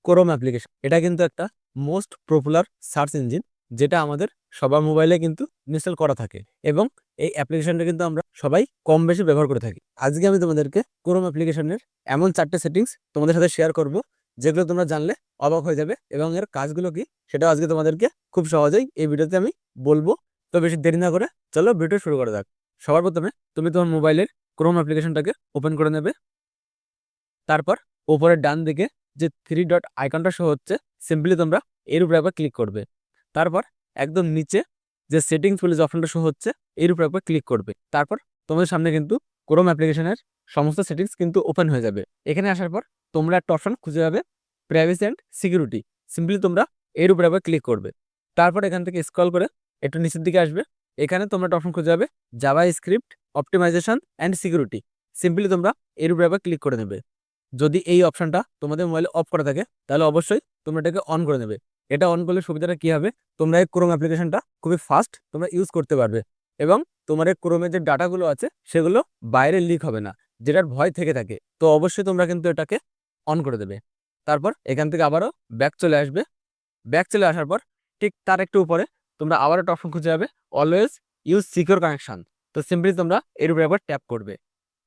Chrome application. এটা কিন্তু একটা মোস্ট পপুলার সার্চ ইঞ্জিন, যেটা আমাদের সবার মোবাইলে কিন্তু ইনস্টল করা থাকে, এবং এই অ্যাপ্লিকেশনটা কিন্তু আমরা সবাই কম বেশি ব্যবহার করে থাকি। আজকে আমি তোমাদেরকে ক্রোম অ্যাপ্লিকেশনের এমন 4টে সেটিংস তোমাদের সাথে শেয়ার করব, যেগুলো তোমরা জানলে অবাক হয়ে যাবে, এবং এর কাজগুলো কি সেটাও আজকে তোমাদেরকে খুব সহজেই এই ভিডিওতে আমি বলবো। তো বেশি দেরি না করে চলো ভিডিও শুরু করা যাক। সবার প্রথমে তুমি তোমার মোবাইলের ক্রোম অ্যাপ্লিকেশনটাকে ওপেন করে নেবে। তারপর উপরের ডান দিকে যে 3 ডট আইকনটা শো হচ্ছে, সিম্পলি তোমরা এর উপরে একবার ক্লিক করবে। তারপর একদম নিচে যে সেটিংস বলে যে অপশনটা শো হচ্ছে, এর উপরে একবার ক্লিক করবে। তারপর তোমাদের সামনে কিন্তু ক্রোম অ্যাপ্লিকেশনের সমস্ত সেটিংস কিন্তু ওপেন হয়ে যাবে। এখানে আসার পর তোমরা একটা অপশন খুঁজে পাবে, প্রাইভেসি অ্যান্ড সিকিউরিটি। সিম্পলি তোমরা এর উপরে একবার ক্লিক করবে। তারপর এখান থেকে স্ক্রল করে একটু নিচের দিকে আসবে। এখানে তোমরা একটা অপশন খুঁজে পাবে, Java script optimisation and security. Simply তোমরা এর উপরে একবার ক্লিক করে নেবে। যদি এই অপশনটা তোমাদের মোবাইলে অফ করা থাকে, তাহলে অবশ্যই তোমরা এটাকে অন করে নেবে। এটা অন করলে সুবিধাটা কি হবে, তোমরা এই ক্রোম অ্যাপ্লিকেশনটা খুবই ফাস্ট তোমরা ইউজ করতে পারবে, এবং তোমার এই ক্রোমের যে ডাটাগুলো আছে সেগুলো বাইরে লিক হবে না, যেটার ভয় থেকে থাকে। তো অবশ্যই তোমরা কিন্তু এটাকে অন করে দেবে। তারপর এখান থেকে আবারও ব্যাক চলে আসবে। ব্যাক চলে আসার পর ঠিক তার একটু উপরে তোমরা আবার একটা অপশন খুঁজে যাবে, অলওয়েজ ইউজ সিকিউর কানেকশন। তো সিম্পলি তোমরা এর উপরে একবার ট্যাপ করবে।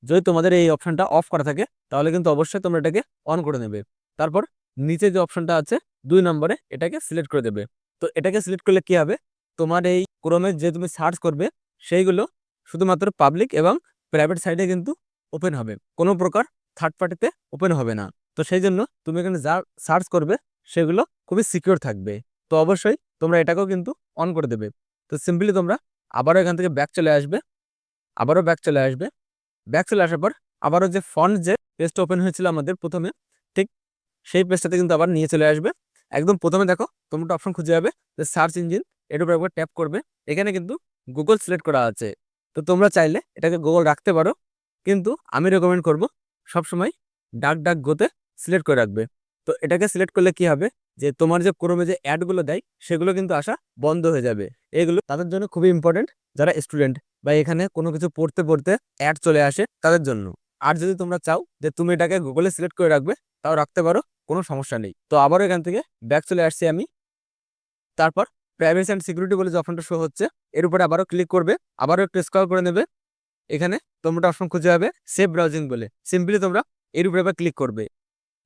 যদি তোমাদের এই অপশনটা অফ করা থাকে, তাহলে কিন্তু অবশ্যই তোমরা এটাকে অন করে নেবে। তারপর নিচে যে অপশনটা আছে 2 নম্বরে, এটাকে সিলেক্ট করে দেবে। তো এটাকে সিলেক্ট করলে কি হবে, তোমার এই ক্রোমে যে তুমি সার্চ করবে সেইগুলো শুধুমাত্র পাবলিক এবং প্রাইভেট সাইডে কিন্তু ওপেন হবে, কোনো প্রকার থার্ড পার্টিতে ওপেন হবে না। তো সেই জন্য তুমি এখানে যা সার্চ করবে সেগুলো খুবই সিকিউর থাকবে। তো অবশ্যই তোমরা এটাকেও কিন্তু অন করে দেবে। তো সিম্পলি তোমরা আবারও এখান থেকে ব্যাক চলে আসবে। আবারও ব্যাক চলে আসবে। ব্যাক চলে আসার পর আবারও যে ফন্ট যে পেজটা ওপেন হয়েছিল আমাদের প্রথমে, ঠিক সেই পেজটাতে কিন্তু আবার নিয়ে চলে আসবে। একদম প্রথমে দেখো তোমরা একটা অপশন খুঁজে যাবে, যে সার্চ ইঞ্জিন, এর উপর একবার ট্যাপ করবে। এখানে কিন্তু গুগল সিলেক্ট করা আছে। তো তোমরা চাইলে এটাকে গুগল রাখতে পারো, কিন্তু আমি রেকমেন্ড করব সবসময় ডাক ডাক গোতে সিলেক্ট করে রাখবে। তো এটাকে সিলেক্ট করলে কি হবে, যে তোমার যে ক্রোমে যে অ্যাডগুলো দেয় সেগুলো কিন্তু আসা বন্ধ হয়ে যাবে। এগুলো তাদের জন্য খুবই ইম্পর্টেন্ট, যারা স্টুডেন্ট বা এখানে কোনো কিছু পড়তে পড়তে অ্যাড চলে আসে তাদের জন্য। আর যদি তোমরা চাও যে তুমি এটাকে গুগলে সিলেক্ট করে রাখবে, তাও রাখতে পারো, কোনো সমস্যা নেই। তো আবারও এখান থেকে ব্যাক চলে আসছি আমি। তারপর প্রাইভেসি অ্যান্ড সিকিউরিটি বলে যে অপশনটা শো হচ্ছে, এর উপরে আবারও ক্লিক করবে। আবারও একটু স্ক্রল করে নেবে। এখানে তোমরা অপশন খুঁজে যাবে সেভ ব্রাউজিং বলে, সিম্পলি তোমরা এর উপরে আবার ক্লিক করবে।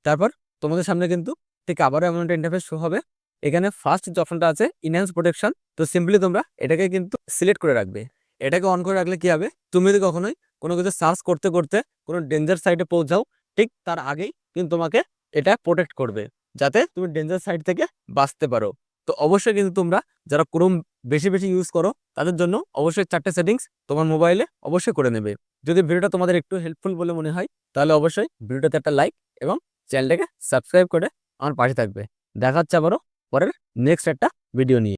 তারপর তোমাদের সামনে কিন্তু ঠিক আবারও এমন একটা ইন্টারফেস শো হবে। এখানে ফার্স্ট যে অপশনটা আছে ইনহ্যান্স প্রোটেকশন, তো সিম্পলি তোমরা এটাকে কিন্তু সিলেক্ট করে রাখবে। এটাকে অন করে রাখলে কি হবে, তুমি যদি কখনোই কোনো কিছু সার্চ করতে করতে কোনো ডেঞ্জার সাইটে পৌঁছাও, ঠিক তার আগেই কিন্তু তোমাকে এটা প্রোটেক্ট করবে, যাতে তুমি ডেঞ্জার সাইট থেকে বাঁচতে পারো। তো অবশ্যই কিন্তু তোমরা যারা ক্রোম বেশি বেশি ইউজ করো, তাদের জন্য অবশ্যই 4টে সেটিংস তোমার মোবাইলে অবশ্যই করে নেবে। যদি ভিডিওটা তোমাদের একটু হেল্পফুল বলে মনে হয়, তাহলে অবশ্যই ভিডিওটাতে একটা লাইক এবং চ্যানেলটাকে সাবস্ক্রাইব করে আমার পাশে থাকবে। দেখা হচ্ছে আবারও পরের নেক্সট একটা ভিডিও নিয়ে।